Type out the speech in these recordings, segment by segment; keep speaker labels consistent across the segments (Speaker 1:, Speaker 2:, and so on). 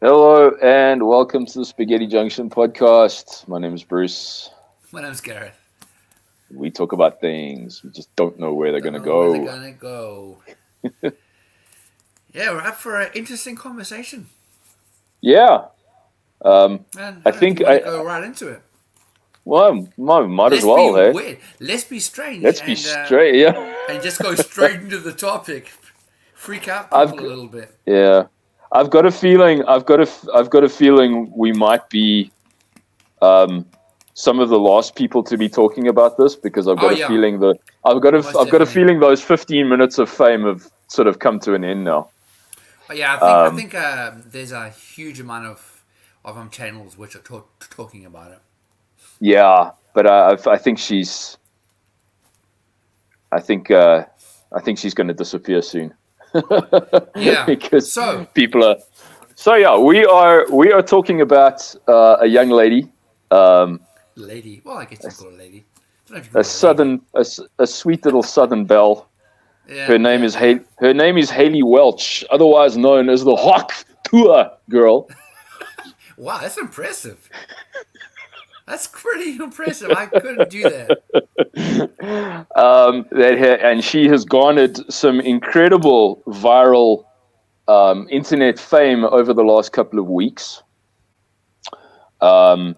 Speaker 1: Hello and welcome to the Spaghetti Junction podcast. My name is Bruce.
Speaker 2: My name's Gareth.
Speaker 1: We talk about things. We just don't know where they're going
Speaker 2: Don't
Speaker 1: to
Speaker 2: know where they're
Speaker 1: go.
Speaker 2: gonna go. Yeah, we're up for an interesting conversation.
Speaker 1: Yeah.
Speaker 2: And
Speaker 1: I
Speaker 2: I don't know if
Speaker 1: think
Speaker 2: you want to go right into it.
Speaker 1: well, might as
Speaker 2: Let's
Speaker 1: well,
Speaker 2: be
Speaker 1: hey?
Speaker 2: weird. Let's be strange
Speaker 1: Let's be straight. Yeah.
Speaker 2: and just go straight into the topic. Freak out
Speaker 1: I've,
Speaker 2: people a little bit.
Speaker 1: yeah. I've got a feeling, I've got a feeling we might be, some of the last people to be talking about this because I've
Speaker 2: Oh
Speaker 1: got a
Speaker 2: yeah,
Speaker 1: feeling that
Speaker 2: most
Speaker 1: I've got a
Speaker 2: definitely.
Speaker 1: feeling those 15 minutes of fame have sort of come to an end now.
Speaker 2: But yeah, I
Speaker 1: Um,
Speaker 2: think there's a huge amount of channels which are talking about it.
Speaker 1: Yeah, but I think she's. I think. I think she's going to disappear soon.
Speaker 2: Yeah.
Speaker 1: Because
Speaker 2: So,
Speaker 1: people are. So yeah, we are talking about a young lady, um,
Speaker 2: lady. Well, I guess you
Speaker 1: a,
Speaker 2: can call her lady. I don't know if you
Speaker 1: a
Speaker 2: can call her lady.
Speaker 1: a sweet little southern belle.
Speaker 2: Yeah, yeah, yeah.
Speaker 1: Her name is Haley Welch, otherwise known as the Huktah Girl.
Speaker 2: Wow, that's impressive. That's pretty impressive. I couldn't do that.
Speaker 1: And she has garnered some incredible viral internet fame over the last couple of weeks. Um,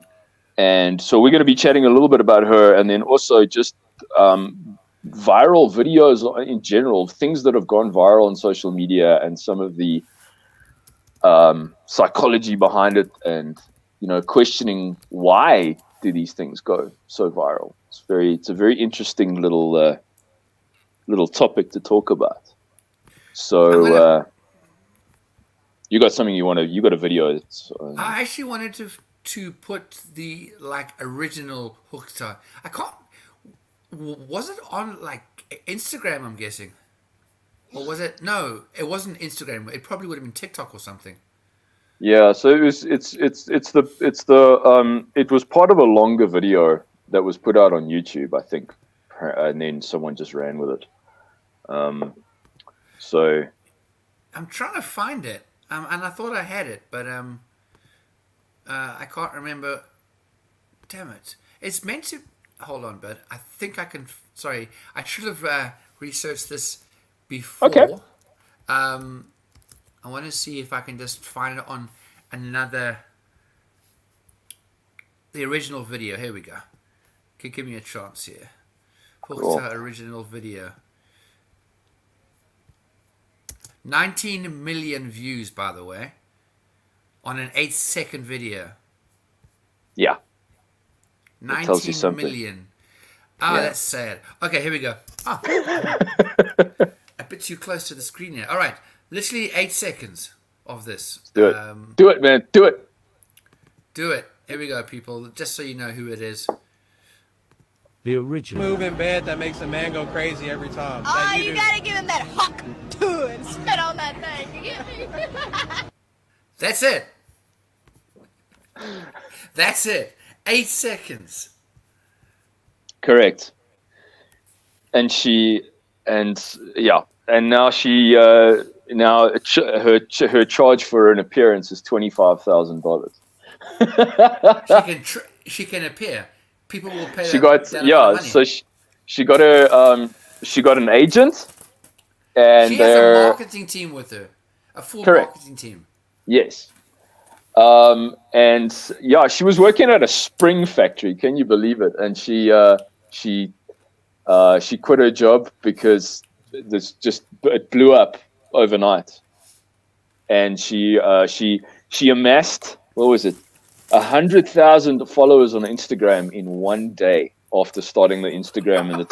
Speaker 1: and so we're going to be chatting a little bit about her and then also just viral videos in general, things that have gone viral on social media and some of the psychology behind it and, questioning why do these things go so viral. It's a very interesting little topic to talk about.
Speaker 2: I'm
Speaker 1: So,
Speaker 2: gonna.
Speaker 1: you got something you got a video.
Speaker 2: I actually wanted to put the original Huktah. I can't. Was it on Instagram? I'm guessing, or was it? No, it wasn't Instagram. It probably would have been TikTok or something.
Speaker 1: Yeah, so it was part of a longer video that was put out on YouTube, I think, and then someone just ran with it. Um, so
Speaker 2: I'm trying to find it, and I thought I had it, but I can't remember. Damn it! It's meant to. Hold on, but I think I can. Sorry, I should have researched this
Speaker 1: okay,
Speaker 2: before. I want to see if I can just find it on another. The original video. Here we go. Okay, give me a chance here.
Speaker 1: cool.
Speaker 2: Huktah original video. 19 million views, by the way, on an 8-second video.
Speaker 1: Yeah, it tells you
Speaker 2: 19
Speaker 1: something.
Speaker 2: million. Ah,
Speaker 1: Yeah.
Speaker 2: that's sad. Okay, here we go. Ah, a bit too close to the screen here. All right, literally 8 seconds of this.
Speaker 1: Do it. Do it, man. Do it.
Speaker 2: Do it. Here we go, people. Just so you know who it is.
Speaker 3: The original.
Speaker 4: Move in bed that makes a man go crazy every time.
Speaker 5: Oh,
Speaker 4: That
Speaker 5: you
Speaker 4: do.
Speaker 5: gotta give him that hawk to and spit on that thing. You get me?
Speaker 2: That's it. That's it. 8 seconds.
Speaker 1: Correct. And yeah, and now her charge for an appearance is $25,000.
Speaker 2: She can appear. People will pay
Speaker 1: She
Speaker 2: that,
Speaker 1: got
Speaker 2: that amount of money.
Speaker 1: so she got she got an agent, and
Speaker 2: She has a marketing team with her. A full
Speaker 1: Correct.
Speaker 2: marketing team.
Speaker 1: yes, and yeah, she was working at a spring factory. Can you believe it? And she quit her job because it blew up overnight, and she amassed, what was it, 100,000 followers on Instagram in one day after starting the Instagram and the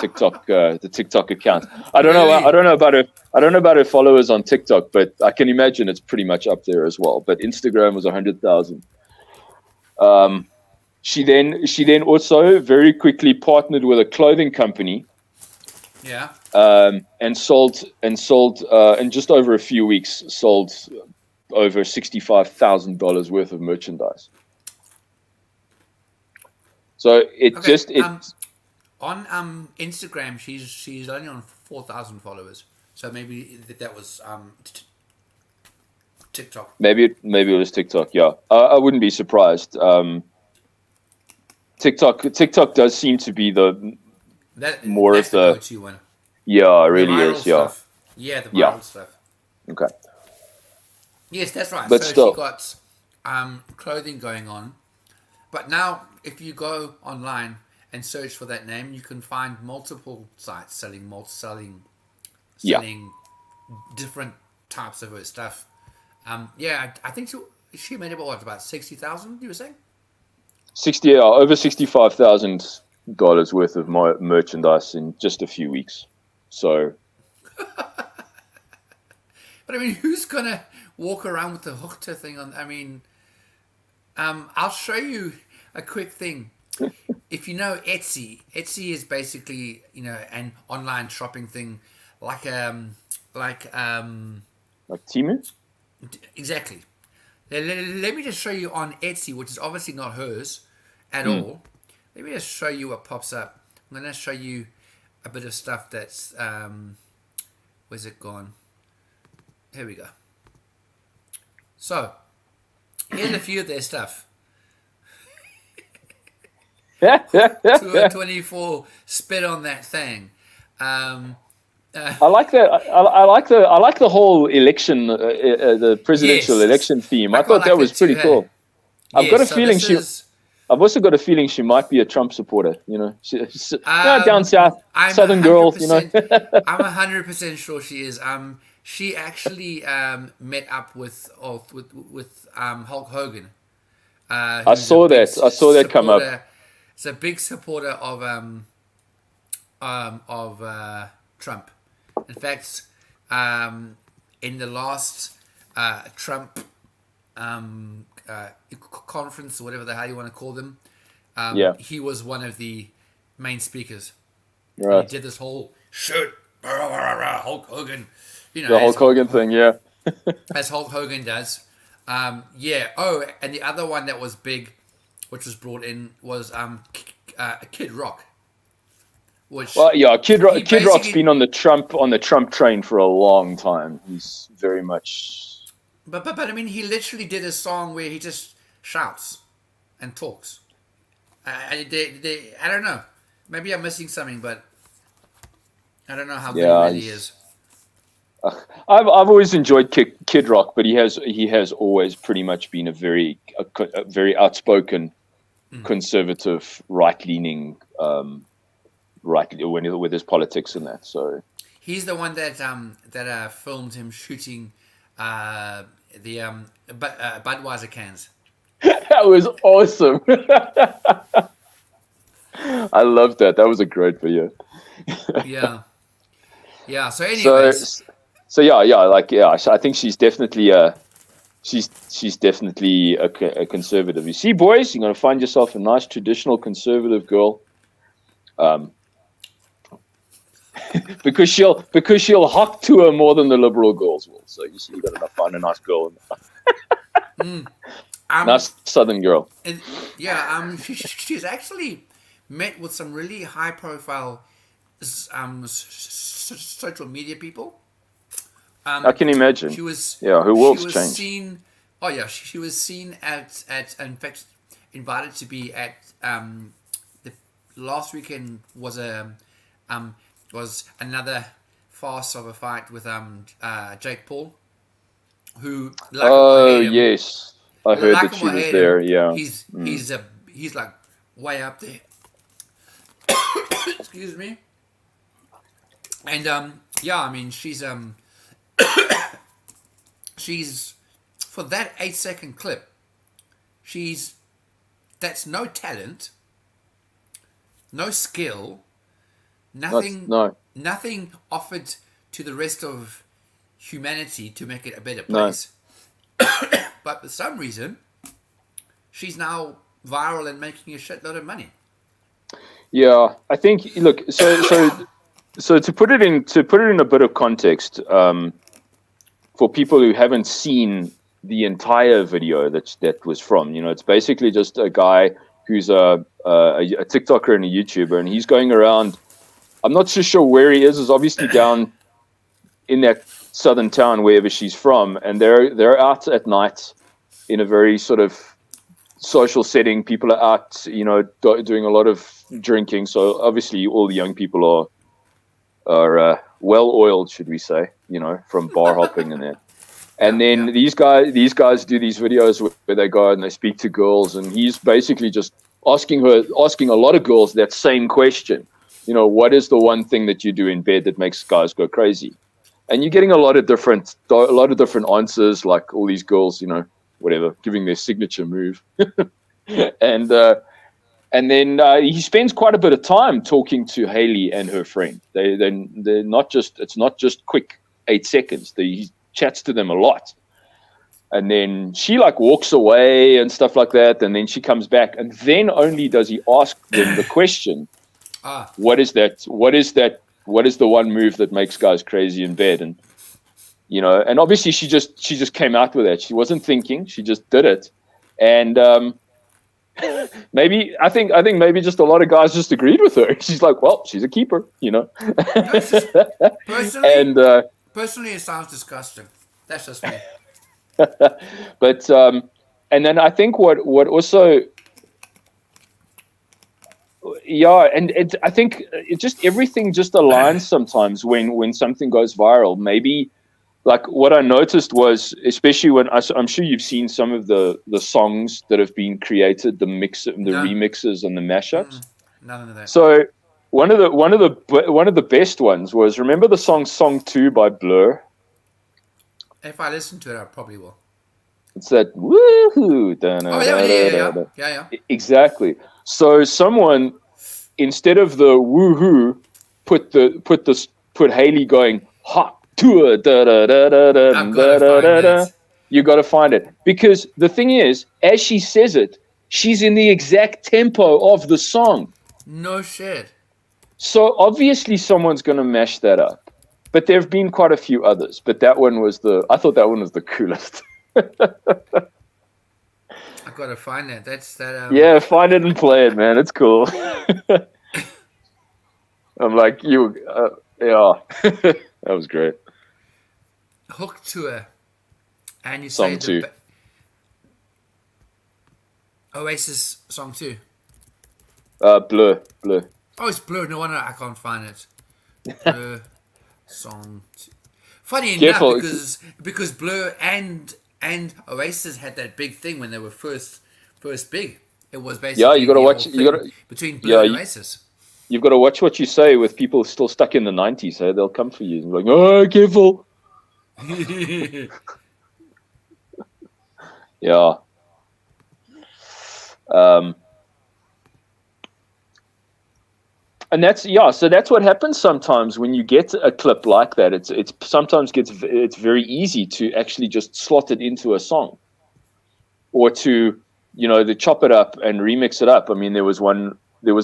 Speaker 1: TikTok account. I don't know.
Speaker 2: Really?
Speaker 1: I don't know about her. I don't know about her followers on TikTok, but I can imagine it's pretty much up there as well. But Instagram was 100,000. She then also very quickly partnered with a clothing company,
Speaker 2: Yeah.
Speaker 1: and sold in just over a few weeks sold over $65,000 worth of merchandise. So
Speaker 2: Okay. On Instagram, she's only on 4,000 followers. So maybe that was TikTok.
Speaker 1: Maybe it was TikTok. Yeah, I wouldn't be surprised. TikTok does seem to be
Speaker 2: That's
Speaker 1: of
Speaker 2: the
Speaker 1: the
Speaker 2: go-to one.
Speaker 1: yeah, it
Speaker 2: The
Speaker 1: really
Speaker 2: viral
Speaker 1: is. Yeah,
Speaker 2: stuff. Yeah, the
Speaker 1: Yeah.
Speaker 2: viral stuff.
Speaker 1: okay,
Speaker 2: Yes, that's right.
Speaker 1: but
Speaker 2: So
Speaker 1: still,
Speaker 2: she got clothing going on. But now, if you go online and search for that name, you can find multiple sites selling
Speaker 1: Yeah.
Speaker 2: different types of her stuff. I think she made about 60,000. You were saying?
Speaker 1: over $65,000 worth of my merchandise in just a few weeks. So,
Speaker 2: But I mean, who's gonna walk around with the Huktah thing on? I mean, I'll show you a quick thing. If you know Etsy is basically an online shopping thing, like
Speaker 1: Timu?
Speaker 2: exactly. Let me just show you on Etsy, which is obviously not hers at all. Let me just show you what pops up. I'm gonna show you a bit of stuff that's where's it gone? Here we go. So here's a few of their stuff. 24 spit on that thing.
Speaker 1: I like that. I like the whole election, the presidential election theme. I thought that was pretty cool. I've got a feeling I've also got a feeling she might be a Trump supporter. Down south, Southern girl.
Speaker 2: I'm 100% sure she is. She actually met up with Hulk Hogan.
Speaker 1: I saw that come up.
Speaker 2: It's a big supporter of Trump. In fact, in the last Trump conference, or whatever the hell you want to call them, he was one of the main speakers.
Speaker 1: Right.
Speaker 2: He did this whole shoot Hulk Hogan,
Speaker 1: the Hulk Hogan thing, yeah.
Speaker 2: as Hulk Hogan does. Oh, and the other one that was big, which was brought in, was Kid Rock.
Speaker 1: Kid Rock's been on the Trump train for a long time. He's very much.
Speaker 2: But I mean, he literally did a song where he just shouts and talks. I don't know. Maybe I'm missing something, but I don't know how good he really is.
Speaker 1: I've always enjoyed Kid Rock, but he has always pretty much been a very outspoken, conservative, right-leaning, with his politics and that. So
Speaker 2: he's the one that filmed him shooting the Budweiser cans.
Speaker 1: That was awesome. I loved that. That was a great video.
Speaker 2: Yeah. So anyways.
Speaker 1: I think she's definitely she's definitely a conservative. You see, boys, you're gonna find yourself a nice traditional conservative girl, because she'll hock to her more than the liberal girls will. So you see, you gotta find a nice girl, nice Southern girl.
Speaker 2: She's actually met with some really high-profile social media people.
Speaker 1: I can imagine.
Speaker 2: She was
Speaker 1: her world's changed.
Speaker 2: She was seen at in fact invited to be at the last weekend was another farce of a fight with Jake Paul, who
Speaker 1: yes, I heard that she was there. Yeah,
Speaker 2: he's like way up there. Excuse me. And I mean she's for that 8-second clip, that's no talent, no skill, nothing offered to the rest of humanity to make it a better place. No. But for some reason, she's now viral and making a shitload of money.
Speaker 1: Yeah, I think. Look, so to put it in a bit of context, for people who haven't seen the entire video that was from, it's basically just a guy who's a TikToker and a YouTuber, and he's going around. I'm not so sure where he is. Is obviously down in that southern town, wherever she's from, and they're out at night in a very sort of social setting. People are out, doing a lot of drinking. So obviously, all the young people are well oiled, should we say? From bar hopping and that. And then these guys do these videos where they go and they speak to girls, and he's basically just asking a lot of girls that same question. What is the one thing that you do in bed that makes guys go crazy? And you're getting a lot of different answers, like all these girls, whatever, giving their signature move. And then he spends quite a bit of time talking to Haley and her friend. They're not just, it's not just quick 8 seconds. He chats to them a lot. And then she walks away and stuff like that. And then she comes back, and then only does he ask them the question, what is that? What is the one move that makes guys crazy in bed? And, and obviously she just came out with that. She wasn't thinking, she just did it. And, I think maybe just a lot of guys just agreed with her. She's like, well, she's a keeper,
Speaker 2: Personally, it sounds disgusting. That's just me.
Speaker 1: But and then I think what also, and I think everything just aligns sometimes when something goes viral. Maybe what I noticed was, especially when I'm sure you've seen some of the songs that have been created, the remixes and the mashups.
Speaker 2: None of that.
Speaker 1: So one of the best ones was, remember the Song 2 by Blur?
Speaker 2: If I listen to it, I probably will.
Speaker 1: It's that woohoo.
Speaker 2: Yeah.
Speaker 1: Exactly. So someone, instead of the woohoo, put Haley going hot tour da da da da da da. You got to find it, because the thing is, as she says it, she's in the exact tempo of the song.
Speaker 2: No shit.
Speaker 1: So obviously someone's going to mash that up. But there have been quite a few others. But I thought that one was the coolest.
Speaker 2: I've got to find that.
Speaker 1: Yeah, find it and play it, man. It's cool. I'm like, yeah. That was great.
Speaker 2: Huktah. And you
Speaker 1: Song
Speaker 2: say
Speaker 1: 2.
Speaker 2: Oasis Song 2.
Speaker 1: Blur.
Speaker 2: Oh, it's Blur. No wonder I can't find it. Blur Song 2. Funny enough, because Blur and Oasis had that big thing when they were first big. It was basically
Speaker 1: you got to watch.
Speaker 2: Between Blur and Oasis.
Speaker 1: You've got to watch what you say with people still stuck in the 90s. Hey? They'll come for you. And like, oh, careful. Yeah. And so that's what happens sometimes when you get a clip like that. It's sometimes it's very easy to actually just slot it into a song, or to chop it up and remix it up. I mean, there was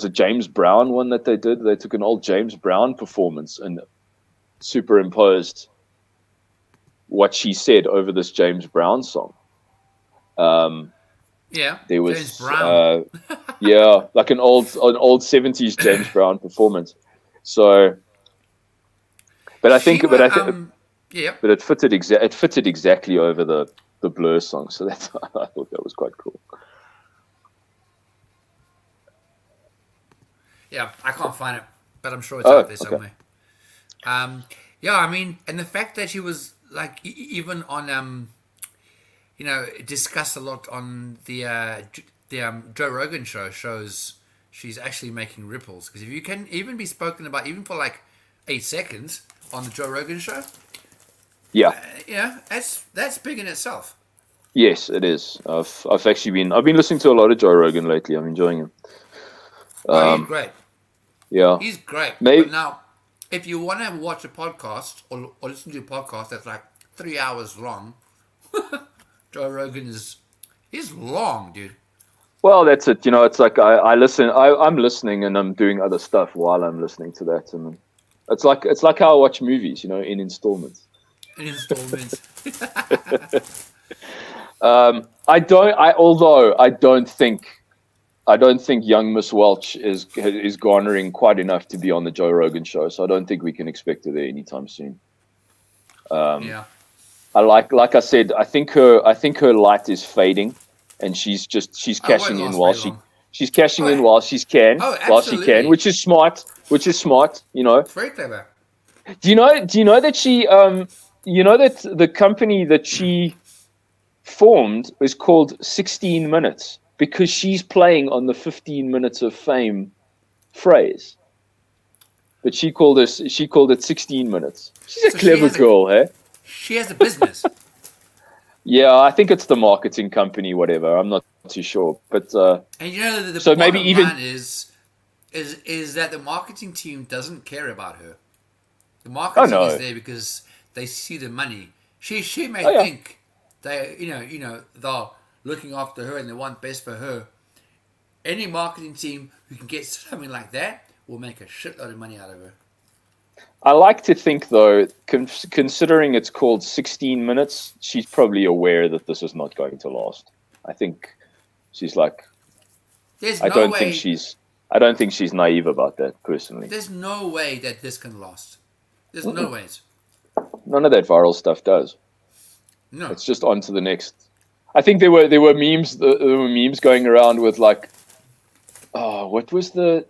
Speaker 1: a James Brown one that they did. They took an old James Brown performance and superimposed what she said over this James Brown song.
Speaker 2: Yeah,
Speaker 1: there was
Speaker 2: James Brown.
Speaker 1: Like an old 70s James Brown performance. So, but it fitted exactly over the Blur song. So I thought that was quite cool.
Speaker 2: Yeah, I can't find it, but I'm sure it's out there somewhere. I mean, and the fact that she was even on discussed a lot on the Joe Rogan show, shows she's actually making ripples. Because if you can even be spoken about even for 8 seconds on the Joe Rogan show, that's big in itself.
Speaker 1: Yes, it is. I've been listening to a lot of Joe Rogan lately. I'm enjoying him.
Speaker 2: He's great.
Speaker 1: Yeah,
Speaker 2: he's great.
Speaker 1: Maybe.
Speaker 2: But now, if you want to watch a podcast or listen to a podcast that's 3 hours long, Joe Rogan is long, dude.
Speaker 1: Well, that's it. It's like I listen. I'm listening and I'm doing other stuff while I'm listening to that, and it's like how I watch movies, in installments. Although I don't think young Miss Welch is garnering quite enough to be on the Joe Rogan show, so I don't think we can expect her there anytime soon.
Speaker 2: Yeah.
Speaker 1: I like I said, I think her light is fading, and she's
Speaker 2: Oh, it won't
Speaker 1: cashing in
Speaker 2: last
Speaker 1: while
Speaker 2: very long.
Speaker 1: she's cashing in
Speaker 2: Oh,
Speaker 1: while she can,
Speaker 2: absolutely.
Speaker 1: which is smart, you know.
Speaker 2: It's very clever.
Speaker 1: Do you know that you know that the company that she formed is called 16 Minutes because she's playing on the 15 minutes of fame phrase. But she called it 16 minutes. She's a
Speaker 2: So
Speaker 1: clever girl, eh?
Speaker 2: she has a business.
Speaker 1: Yeah, I think it's the marketing company, whatever. I'm not too sure. But
Speaker 2: And you know the
Speaker 1: so maybe
Speaker 2: bottom
Speaker 1: even
Speaker 2: line is that the marketing team doesn't care about her. The
Speaker 1: oh
Speaker 2: marketing is
Speaker 1: no.
Speaker 2: there because they see the money. She may
Speaker 1: Oh yeah.
Speaker 2: think they they're looking after her and they want best for her. Any marketing team who can get something like that will make a shitload of money out of her.
Speaker 1: I like to think though, considering it's called 16 minutes, she's probably aware that this is not going to last. I think she's like
Speaker 2: There's
Speaker 1: I
Speaker 2: no
Speaker 1: don't think
Speaker 2: way.
Speaker 1: she's naive about that personally.
Speaker 2: There's no way that this can last. There's no ways.
Speaker 1: None of that viral stuff does.
Speaker 2: No.
Speaker 1: It's just on to the next. I think there were memes going around with like, oh, what was the?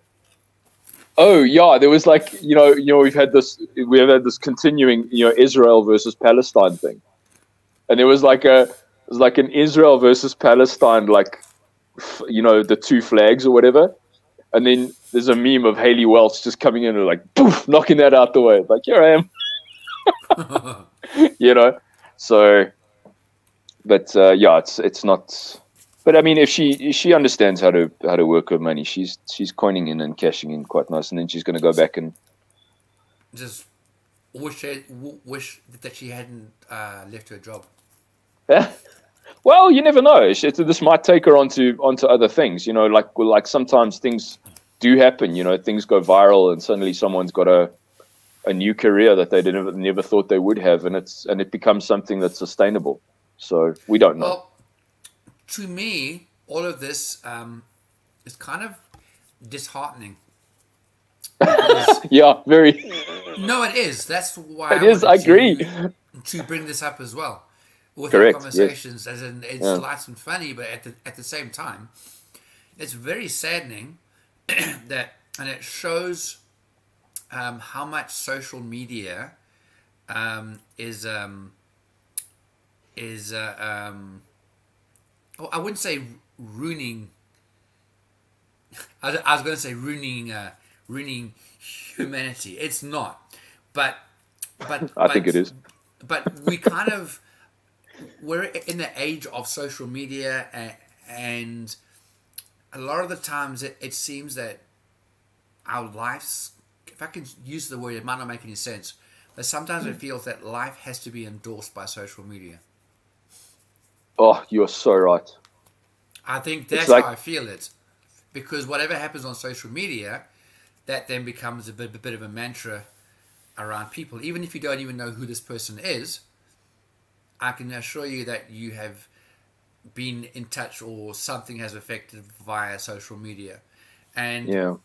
Speaker 1: Oh yeah, there was like we have had this continuing Israel versus Palestine thing, and there was like an Israel versus Palestine like the two flags or whatever, and then there's a meme of Haley Welch just coming in and like poof knocking that out the way, like here I am, so. But yeah, it's not. But I mean, if she understands how to work her money, she's coining in and cashing in quite nice, and then she's going to go back and
Speaker 2: Just wish that she hadn't left her job.
Speaker 1: well, you never know. This might take her onto other things. Like sometimes things do happen. Things go viral, and suddenly someone's got a new career that they never thought they would have, and it becomes something that's sustainable. So we don't know.
Speaker 2: Well, to me, all of this is kind of disheartening.
Speaker 1: Yeah, very.
Speaker 2: No, it is. That's why
Speaker 1: It is. I agree.
Speaker 2: To bring this up as well with
Speaker 1: Correct,
Speaker 2: our conversations, as in it's light and funny, but at the same time, it's very saddening that, and it shows how much social media is. I wouldn't say ruining. I was going to say ruining humanity. It's not, but
Speaker 1: I think it is.
Speaker 2: But we're in the age of social media, and a lot of the times it seems that our lives, if I can use the word, it might not make any sense, but sometimes it feels that life has to be endorsed by social media.
Speaker 1: Oh, you're so right.
Speaker 2: I think that's
Speaker 1: like,
Speaker 2: how I feel it, because whatever happens on social media, that then becomes a bit of a mantra around people. Even if you don't even know who this person is, I can assure you that you have been in touch or something has affected via social media. And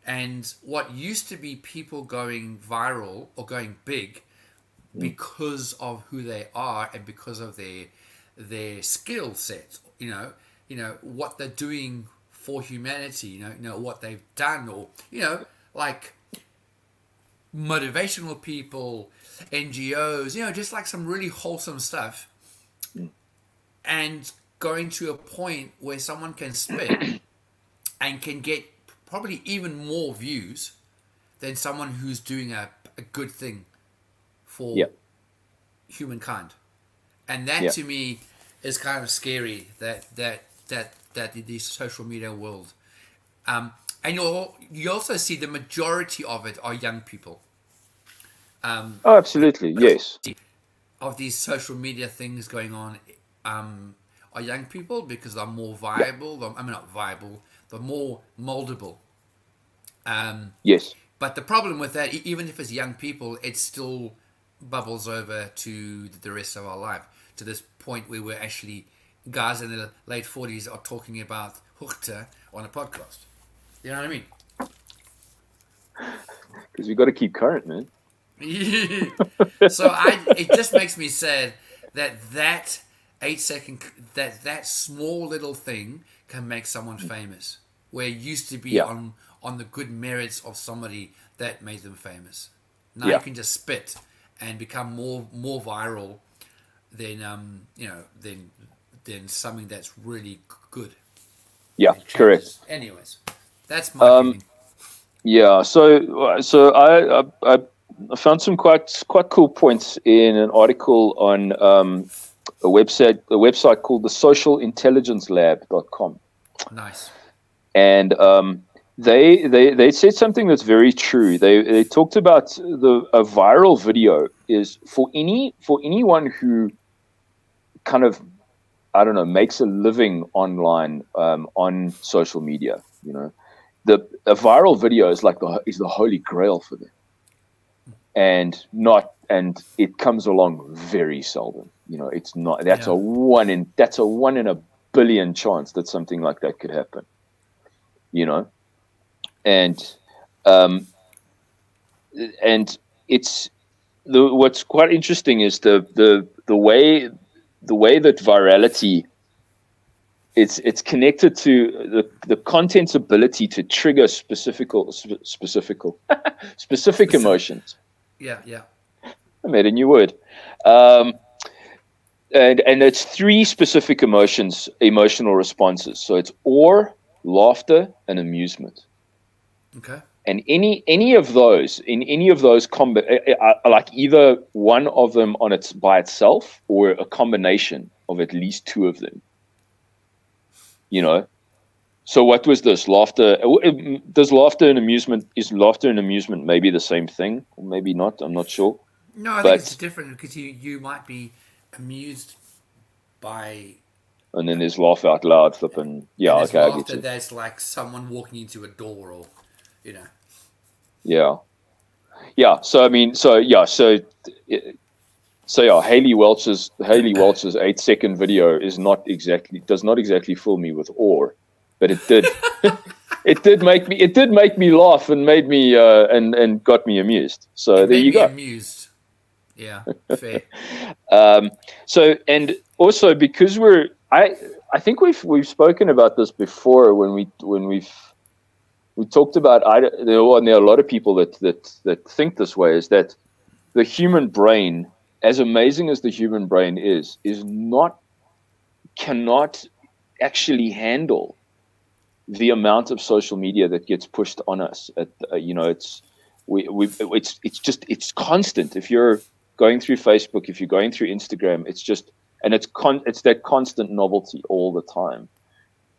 Speaker 2: and what used to be people going viral or going big because of who they are and because of their skill set, what they're doing for humanity, what they've done, or like motivational people, NGOs, just like some really wholesome stuff, and going to a point where someone can spit and can get probably even more views than someone who's doing a good thing for humankind. And that to me is kind of scary, that the social media world. And you also see the majority of it are young people.
Speaker 1: Oh, absolutely, yes.
Speaker 2: Of these social media things going on are young people because they're more viable. Not viable, they're more moldable.
Speaker 1: Yes.
Speaker 2: But the problem with that, even if it's young people, it still bubbles over to the rest of our life, to this point where we're actually guys in the late 40s are talking about Huktah on a podcast. You know what I mean?
Speaker 1: Because we've got to keep current, man.
Speaker 2: So it just makes me sad that 8 second that small little thing can make someone famous, where it used to be
Speaker 1: Yeah.
Speaker 2: on the good merits of somebody that made them famous. Now
Speaker 1: Yeah.
Speaker 2: you can just spit and become more viral than than something that's really good.
Speaker 1: Yeah,
Speaker 2: It
Speaker 1: correct.
Speaker 2: changes. Anyways, that's my feeling.
Speaker 1: Yeah, so I found some quite cool points in an article on a website called the socialintelligencelab.com.
Speaker 2: Nice.
Speaker 1: And they said something that's very true. They talked about a viral video is for anyone who kind of, I don't know, makes a living online on social media. You know, a viral video is like the holy grail for them, and it comes along very seldom. You know, it's not. That's
Speaker 2: Yeah.
Speaker 1: a one in a billion chance that something like that could happen. You know, and it's what's quite interesting is the way that virality it's connected to the content's ability to trigger specific emotions.
Speaker 2: Yeah.
Speaker 1: I made a new word. And it's three specific emotional responses. So it's awe, laughter, and amusement.
Speaker 2: Okay.
Speaker 1: And any of those like either one of them by itself or a combination of at least two of them. You know, so what was this? Laughter? Is laughter and amusement maybe the same thing, or maybe not? I'm not sure.
Speaker 2: No, I
Speaker 1: But-
Speaker 2: think it's different because you might be amused by
Speaker 1: And then there's laugh out loud, flipping. Yeah,
Speaker 2: and there's
Speaker 1: okay, I get
Speaker 2: laughter
Speaker 1: you.
Speaker 2: that's like someone walking into a door, or you know.
Speaker 1: Yeah. So I mean, Haley Welch's 8-second video does not exactly fill me with awe, but it did. It did make me laugh and made me and got me amused. So there
Speaker 2: Made
Speaker 1: you
Speaker 2: me
Speaker 1: go.
Speaker 2: amused. Yeah, fair.
Speaker 1: So and also because I think we've spoken about this before when we've talked about there are a lot of people that think this way, is that the human brain, as amazing as the human brain cannot actually handle the amount of social media that gets pushed on us. It's constant. If you're going through Facebook, if you're going through Instagram, it's that constant novelty all the time.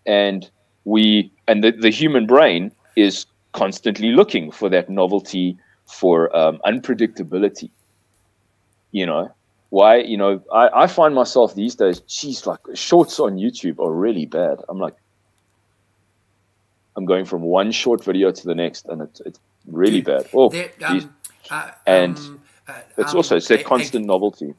Speaker 1: And the human brain is constantly looking for that novelty, for unpredictability. You know why? You know, I find myself these days, geez, like shorts on YouTube are really bad. I'm going from one short video to the next, and it's really bad. Oh, geez. It's also that constant novelty.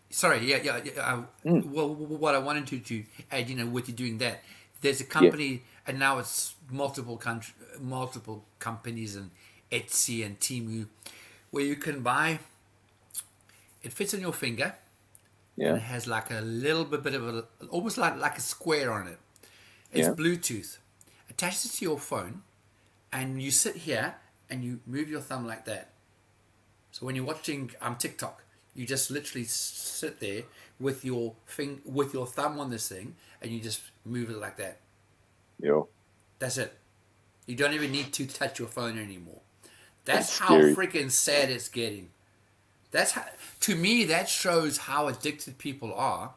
Speaker 2: Sorry, yeah. Well, what I wanted to add, with you doing that, there's a company, and now it's multiple companies and Etsy and Temu, where you can buy. It fits on your finger, and it has like a little bit of almost like a square on it. It's Bluetooth. Attaches it to your phone, and you sit here and you move your thumb like that. So when you're watching TikTok, you just literally sit there with your thumb on this thing, and you just move it like that.
Speaker 1: Yeah.
Speaker 2: That's it. You don't even need to touch your phone anymore. That's how
Speaker 1: scary.
Speaker 2: freaking sad it's getting. To me, that shows how addicted people are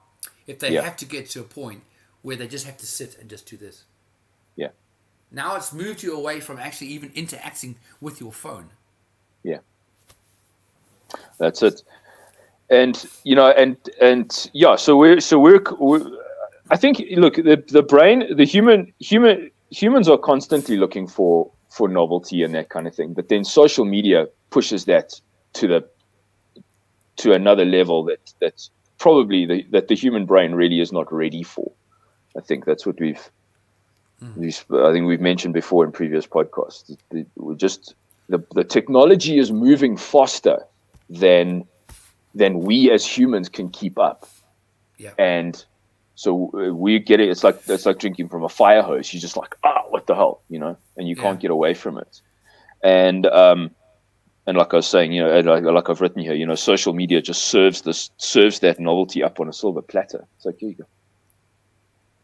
Speaker 2: if they have to get to a point where they just have to sit and just do this.
Speaker 1: Yeah.
Speaker 2: Now it's moved you away from actually even interacting with your phone.
Speaker 1: Yeah. That's it. And so we're I think, look, the brain, humans are constantly looking for novelty and that kind of thing, but then social media pushes that to another level that's probably that the human brain really is not ready for. I think that's what we've mentioned before in previous podcasts. the technology is moving faster than we as humans can keep up.
Speaker 2: Yeah.
Speaker 1: And so we get it. It's like drinking from a fire hose. You're just like, what the hell, you know, and you can't get away from it. And like I was saying, you know, like I've written here, you know, social media just serves that novelty up on a silver platter. It's like, here you go.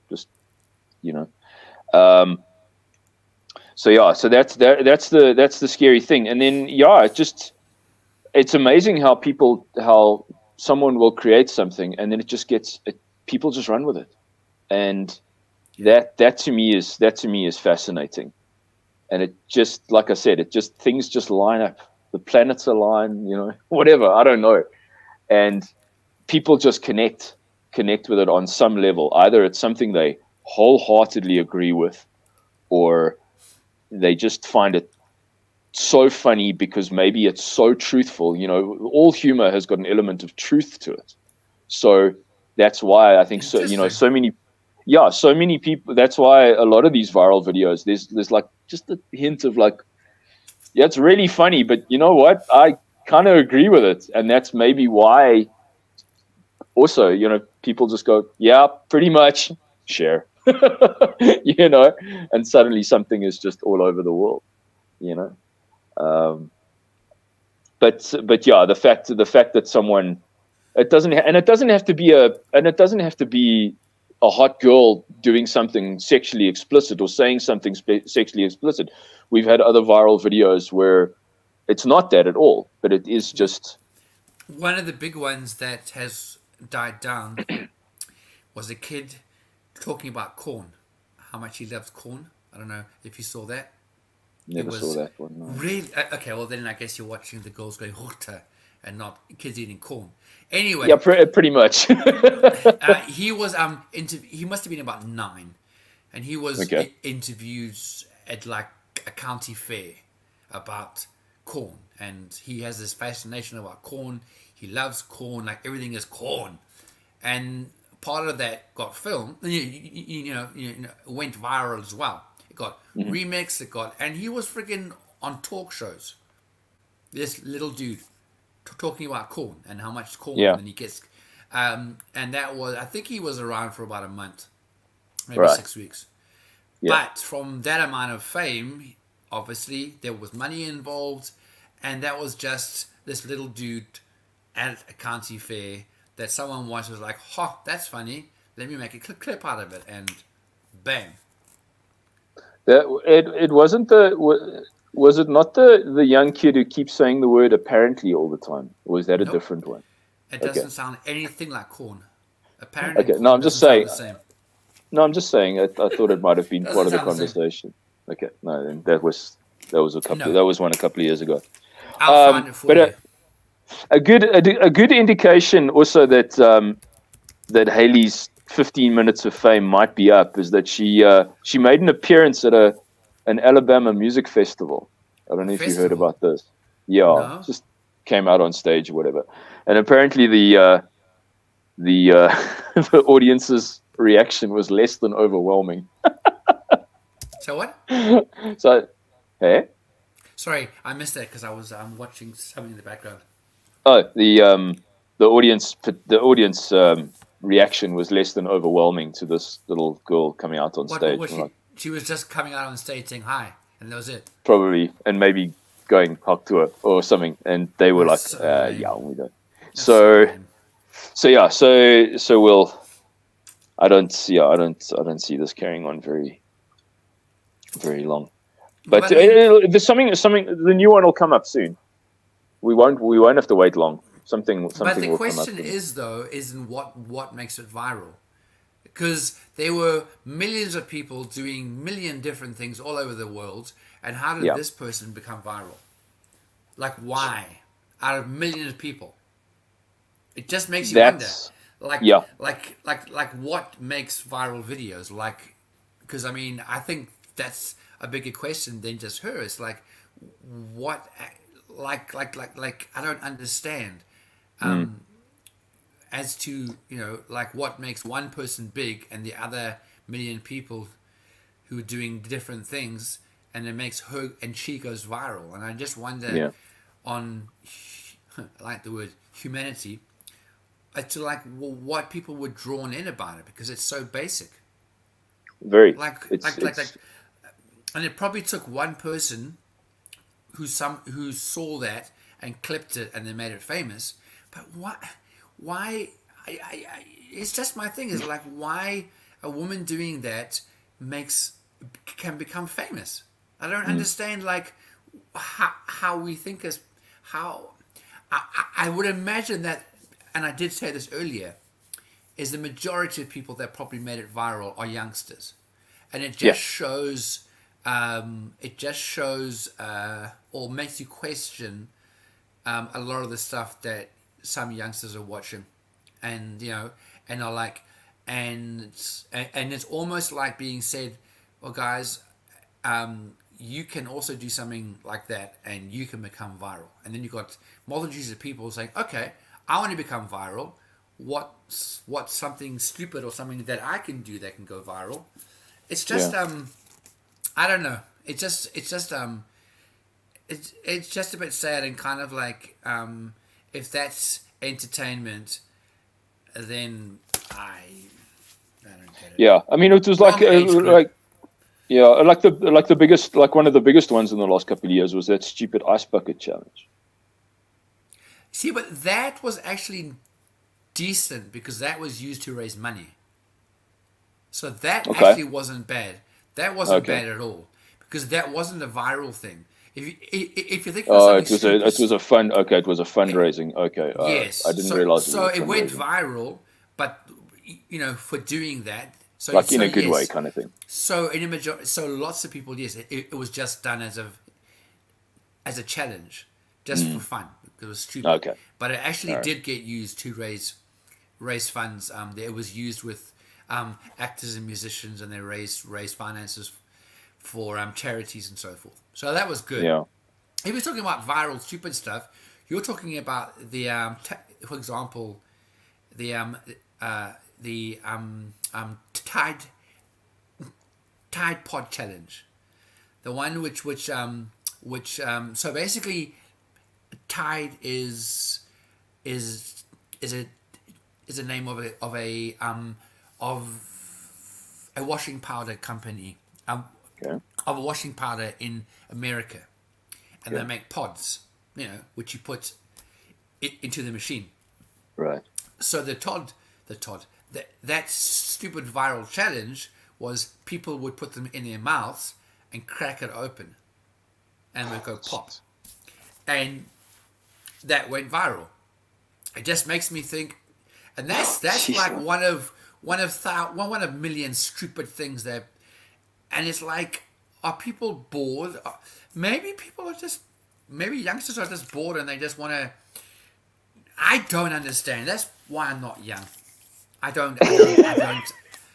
Speaker 1: Just, you know. So yeah, so that's the scary thing. And then it's amazing how someone will create something and then people just run with it. And that to me is fascinating. And it just, like I said, things just line up. The planets align, you know, whatever, I don't know. And people just connect with it on some level. Either it's something they wholeheartedly agree with, or they just find it so funny because maybe it's so truthful. You know, all humor has got an element of truth to it. So that's why I think so. You know, so many people. That's why a lot of these viral videos, there's like just a hint of like, yeah, it's really funny, but you know what? I kind of agree with it, and that's maybe why. Also, you know, people just go, yeah, pretty much, share, you know, and suddenly something is just all over the world, you know. But yeah, the fact that someone, it doesn't have to be a hot girl doing something sexually explicit or saying something sexually explicit. We've had other viral videos where it's not that at all, but it is just
Speaker 2: one of the big ones that has died down was a kid talking about corn, how much he loves corn. I don't know if you saw that.
Speaker 1: Never saw that one. No.
Speaker 2: Really? Okay, well then I guess you're watching the girls going Huktah and not kids eating corn. Anyway,
Speaker 1: yeah, pretty much.
Speaker 2: he was he must have been about 9, and he was interviewed at like a county fair about corn, and he has this fascination about corn. He loves corn, like everything is corn, and part of that got filmed. You know, went viral as well. It got remixed. And he was freaking on talk shows. This little dude talking about corn and how much corn and he gets, and that was, I think he was around for about a month, maybe 6 weeks. But from that amount of fame, obviously there was money involved, and that was just this little dude at a county fair that someone was like, that's funny, let me make a clip out of it, and bang.
Speaker 1: It wasn't was it not the young kid who keeps saying the word apparently all the time? Or was that a different one?
Speaker 2: It doesn't sound anything like corn. Apparently.
Speaker 1: Okay, no, I'm just saying. No, I'm just saying. I thought it might have been part of the conversation. Okay, no, then that was a couple. That was one a couple of years ago.
Speaker 2: I'll find it for you.
Speaker 1: A good indication also that that Hailey's 15 minutes of fame might be up is that she made an appearance at an Alabama music festival. I don't know if you heard about this. Yeah, just came out on stage or whatever, and apparently the the audience's reaction was less than overwhelming.
Speaker 2: So what?
Speaker 1: So, hey.
Speaker 2: Sorry, I missed that because I'm watching something in the background.
Speaker 1: Oh, the audience reaction was less than overwhelming to this little girl coming out on stage.
Speaker 2: Was she was just coming out on stage saying hi, and that was it.
Speaker 1: Probably, and maybe going talk to her or something, and they were like, "Yeah, we don't." So we'll. I don't see this carrying on very long. But there's something. The new one will come up soon. We won't have to wait long. Something.
Speaker 2: But the
Speaker 1: will
Speaker 2: question
Speaker 1: come up
Speaker 2: isn't what makes it viral, because there were millions of people doing million different things all over the world, and how did this person become viral? Like, why? Out of millions of people, it just makes you wonder. Like what makes viral videos? Like, because I mean, I think that's a bigger question than just her. It's like, what? Like I don't understand as to, like what makes one person big and the other million people who are doing different things and it makes her and she goes viral. And I just wonder
Speaker 1: Yeah.
Speaker 2: on, I like the word humanity, to like what people were drawn in about it because it's so basic.
Speaker 1: Very.
Speaker 2: Like,
Speaker 1: It's
Speaker 2: and it probably took one person who saw that and clipped it and then made it famous. But why? It's just my thing is like why a woman doing that can become famous. I don't understand like how we think as how I would imagine that, and I did say this earlier, is the majority of people that probably made it viral are youngsters, and it just shows. It just shows or makes you question a lot of the stuff that some youngsters are watching, and and are like, and it's almost like being said, well, guys, you can also do something like that, and you can become viral. And then you've got multitudes of people saying, okay, I want to become viral. What's something stupid or something that I can do that can go viral? It's just I don't know. It's just a bit sad and kind of like if that's entertainment, then I don't get it.
Speaker 1: Yeah, I mean, it was like the biggest, like one of the biggest ones in the last couple of years was that stupid ice bucket challenge.
Speaker 2: See, but that was actually decent because that was used to raise money. So that actually wasn't bad. That wasn't bad at all because that wasn't a viral thing. If you think about
Speaker 1: it was a fund. Okay, it was a fundraising. Okay,
Speaker 2: yes,
Speaker 1: I didn't realize.
Speaker 2: So it went viral, but for doing that, so
Speaker 1: like in a good way, kind of thing.
Speaker 2: So so lots of people, yes, it was just done as a challenge, just for fun. It was stupid.
Speaker 1: Okay,
Speaker 2: but it actually did get used to raise funds. It was used with actors and musicians, and they raised finances for charities and so forth. So that was good.
Speaker 1: Yeah.
Speaker 2: If you're talking about viral stupid stuff, you're talking about the for example, the Tide Pod challenge, the one which so basically Tide is a name of a washing powder company, of a washing powder in America, and they make pods, which you put into the machine.
Speaker 1: Right.
Speaker 2: So that stupid viral challenge was people would put them in their mouths and crack it open, and it would go pop, and that went viral. It just makes me think, and that's like one of a million stupid things that, and it's like, are people bored? Maybe youngsters are just bored and they just want to. I don't understand. That's why I'm not young. I don't.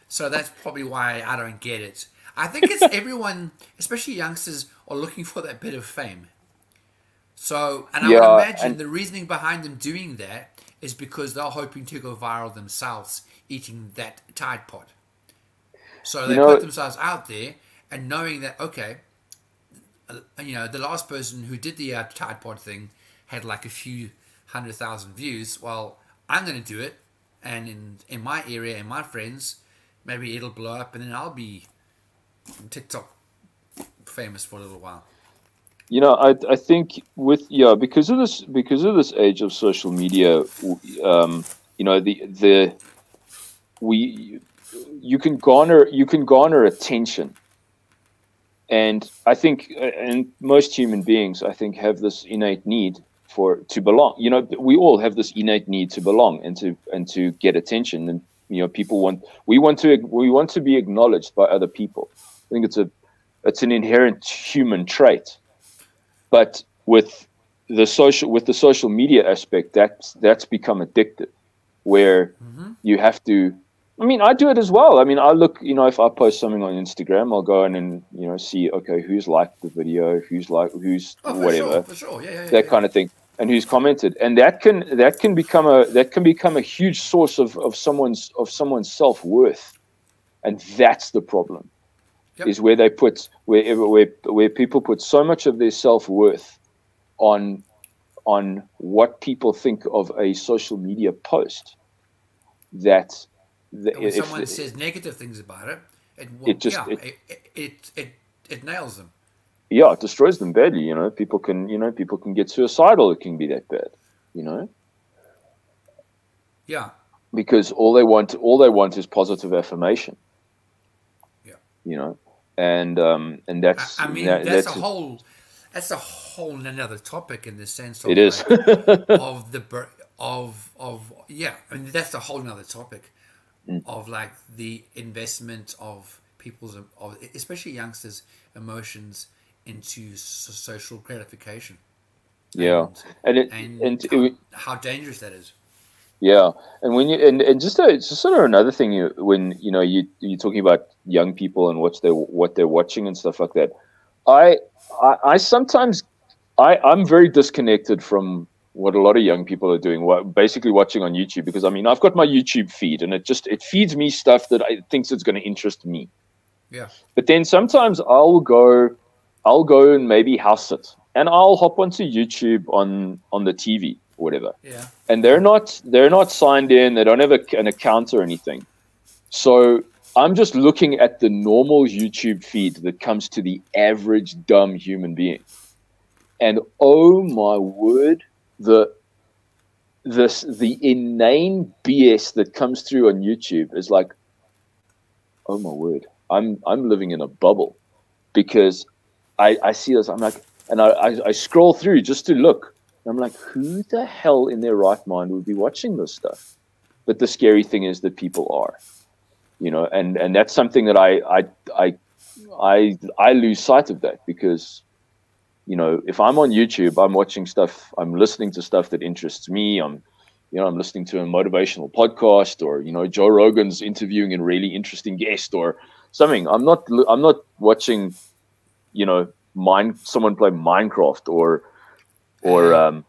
Speaker 2: So that's probably why I don't get it. I think it's everyone, especially youngsters, are looking for that bit of fame. So, and I would imagine the reasoning behind them doing that is because they're hoping to go viral themselves eating that Tide Pod. So they put themselves out there and knowing that, okay, the last person who did the Tide Pod thing had like a few 100,000 views. Well, I'm going to do it. And in my area, in my friends, maybe it'll blow up and then I'll be TikTok famous for a little while.
Speaker 1: I think because of this age of social media, you can garner attention, and I think, and most human beings, I think, have this innate need to belong. We all have this innate need to belong and to get attention, and we want to be acknowledged by other people. I think it's an inherent human trait. But with the social media aspect, that's become addictive, where you have to. I mean, I do it as well. I mean, I look, if I post something on Instagram, I'll go in and see, okay, who's liked the video, who's whatever,
Speaker 2: for sure. Yeah,
Speaker 1: that kind of thing, and who's commented, and that can become a huge source of someone's self-worth, and that's the problem.
Speaker 2: Yep.
Speaker 1: is where they put where people put so much of their self-worth on what people think of a social media post that
Speaker 2: And when
Speaker 1: if
Speaker 2: someone says negative things about it, it nails them.
Speaker 1: yeah, it destroys them badly. People can get suicidal. It can be that bad.
Speaker 2: Yeah.
Speaker 1: Because all they want is positive affirmation.
Speaker 2: Yeah.
Speaker 1: And that's
Speaker 2: I mean, that's a whole another topic in the sense of
Speaker 1: it is.
Speaker 2: of the yeah. I mean, that's a whole another topic of like the investment of people's especially youngsters' emotions into social gratification.
Speaker 1: Yeah,
Speaker 2: How dangerous that is.
Speaker 1: Yeah, and when you and just sort of another thing, when you're talking about young people and what they're watching and stuff like that. I sometimes I'm very disconnected from what a lot of young people are doing, basically watching on YouTube, because I mean I've got my YouTube feed and it feeds me stuff that I thinks it's going to interest me.
Speaker 2: Yeah.
Speaker 1: But then sometimes I'll go and maybe house sit, and I'll hop onto YouTube on the TV or whatever.
Speaker 2: Yeah.
Speaker 1: And they're not signed in. They don't have an account or anything. So I'm just looking at the normal YouTube feed that comes to the average dumb human being. And oh my word, the inane BS that comes through on YouTube is like, oh my word, I'm living in a bubble, because I see this. I'm like, and I scroll through just to look. I'm like, who the hell in their right mind would be watching this stuff? But the scary thing is that people are, and that's something that I lose sight of that, because, if I'm on YouTube, I'm watching stuff, I'm listening to stuff that interests me. I'm listening to a motivational podcast, or, Joe Rogan's interviewing a really interesting guest or something. I'm not watching, someone play Minecraft or
Speaker 2: Fortnite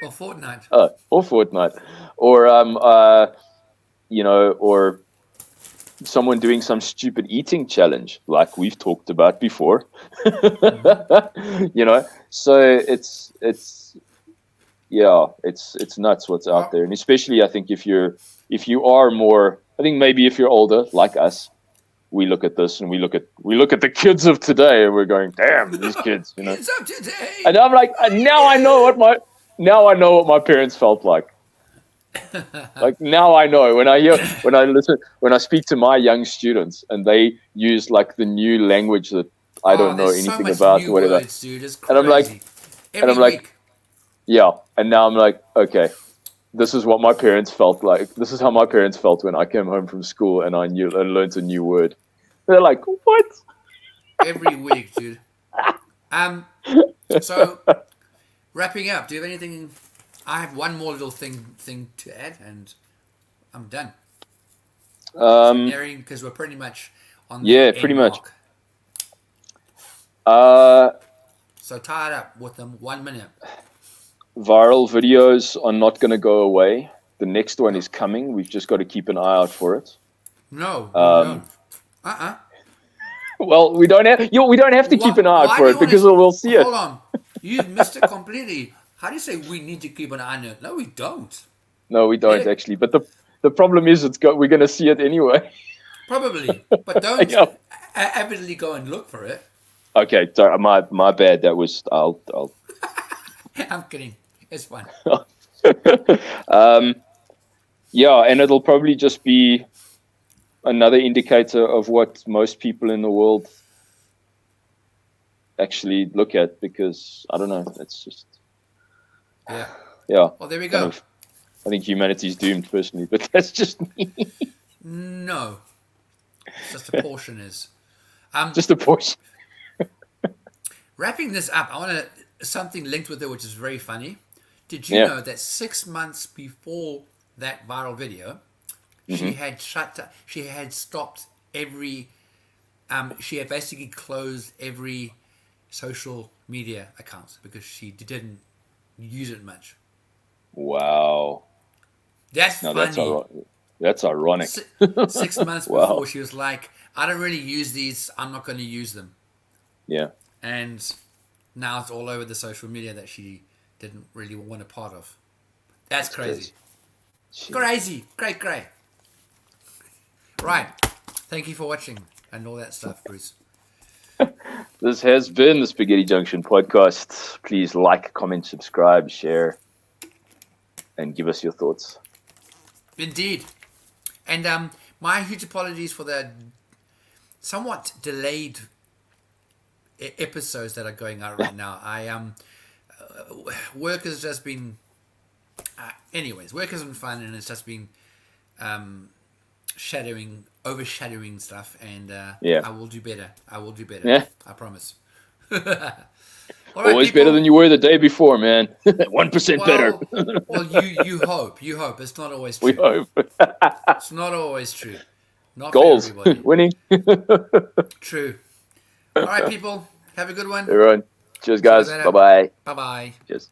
Speaker 2: or Fortnite
Speaker 1: or Fortnite, or or someone doing some stupid eating challenge like we've talked about before. So it's nuts what's out there. And especially I think if you are more, I think maybe if you're older like us, we look at this and we look at the kids of today and we're going, damn, these kids,
Speaker 2: Kids of today.
Speaker 1: And I'm like, now I know what my parents felt like. Like, now I know, when I speak to my young students and they use like the new language that I don't know anything about or whatever.
Speaker 2: Words, dude. It's crazy.
Speaker 1: And I'm like, yeah. And now I'm like, okay, this is what my parents felt like. This is how my parents felt when I came home from school and I learned a new word. They're like, what?
Speaker 2: Every week, dude. So wrapping up, do you have anything? I have one more little thing to add, and I'm done. Because we're pretty much on the
Speaker 1: pretty
Speaker 2: end
Speaker 1: much.
Speaker 2: mark. So tie it up with them 1 minute.
Speaker 1: Viral videos are not going to go away. The next one is coming. We've just got to keep an eye out for it.
Speaker 2: No, we don't.
Speaker 1: Well, we don't have to keep an eye out for it, because we'll see it.
Speaker 2: Hold on. You've missed it completely. How do you say we need to keep an eye on it? No, we don't.
Speaker 1: No, we don't actually. But the problem is we're going to see it anyway.
Speaker 2: Probably. But don't avidly go and look for it.
Speaker 1: Okay, sorry, my bad. That was I'll
Speaker 2: I'm kidding. It's fun.
Speaker 1: Yeah, and it'll probably just be another indicator of what most people in the world actually look at, because I don't know, it's just yeah.
Speaker 2: Well, there we go.
Speaker 1: I think humanity's doomed personally, but that's just me.
Speaker 2: No, it's just a portion is.
Speaker 1: Just a portion.
Speaker 2: Wrapping this up, I want something linked with it, which is very funny. Did you know that 6 months before that viral video, she had stopped every, she had basically closed every social media account because she didn't use it much.
Speaker 1: Wow.
Speaker 2: That's funny.
Speaker 1: That's ironic.
Speaker 2: 6 months
Speaker 1: Wow.
Speaker 2: before, she was like, I don't really use these. I'm not going to use them.
Speaker 1: Yeah.
Speaker 2: And now it's all over the social media that she didn't really want a part of. That's crazy. Crazy. Great. Right. Thank you for watching and all that stuff, Bruce.
Speaker 1: This has been the Spaghetti Junction podcast. Please like, comment, subscribe, share, and give us your thoughts.
Speaker 2: Indeed. And my huge apologies for the somewhat delayed episodes that are going out right now. Work has just been work has been fun, and it's just been overshadowing stuff, and I will do better.
Speaker 1: Yeah.
Speaker 2: I promise. All right,
Speaker 1: Always
Speaker 2: people.
Speaker 1: better than you were the day before, man. 1% better.
Speaker 2: Well, you hope. It's not always true.
Speaker 1: We hope.
Speaker 2: It's not always true. Not
Speaker 1: Goals.
Speaker 2: for everybody.
Speaker 1: Winning.
Speaker 2: True. All right, people. Have a good one.
Speaker 1: Everyone. Cheers, guys. Bye-bye.
Speaker 2: Bye-bye.
Speaker 1: Cheers.